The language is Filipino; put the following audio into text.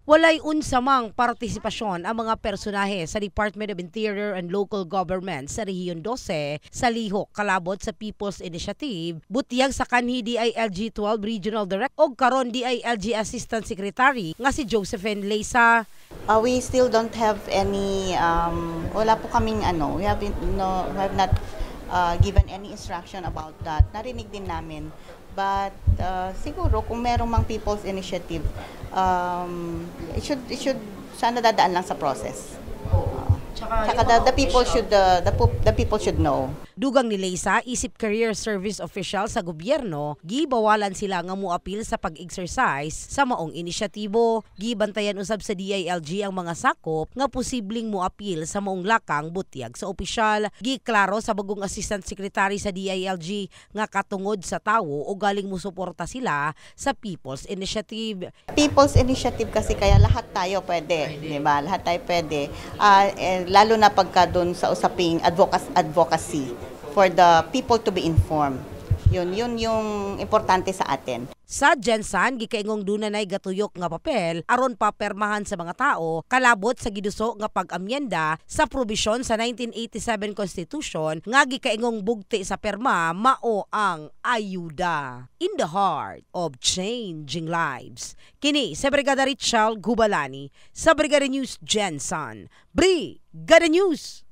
Walay unsamang partisipasyon ang mga personahe sa Department of Interior and Local Government sa Rehiyon 12 sa lihok kalabot sa People's Initiative, butiyag sa kanhi DILG 12 Regional Director o karon DILG Assistant Secretary nga si Josephine Leysa. We still don't have any, wala po kaming we have not given any instruction about that. Narinig din namin. But siguro kung merong mang People's Initiative, it should sana dadaan lang sa process. Tsaka the people should know. Dugang ni Leysa, isip career service official sa gobyerno, gibawalan sila nga muapil sa pag-exercise sa maong inisyatibo. Gibantayan usab sa DILG ang mga sakop nga posibleng muapil sa maong lakang butyag sa opisyal. Giklaro sa bagong assistant secretary sa DILG nga katungod sa tawo o galing musuporta sila sa People's Initiative. People's Initiative kasi kaya lahat tayo pwede. Di ba? Lahat tayo pwede. Lalo na pagka doon sa usaping advocacy for the people to be informed. Yun yung importante sa atin. Sa Gensan, gikaingong dunay gatuyok nga papel aron papermahan sa mga tao kalabot sa giduso nga pag-amyenda sa probisyon sa 1987 Constitution nga gikaingong bugti sa perma mao ang ayuda. In the heart of changing lives. Kini sa Brigada Richelle Gubalani sa Brigada News Gensan. Brigada News!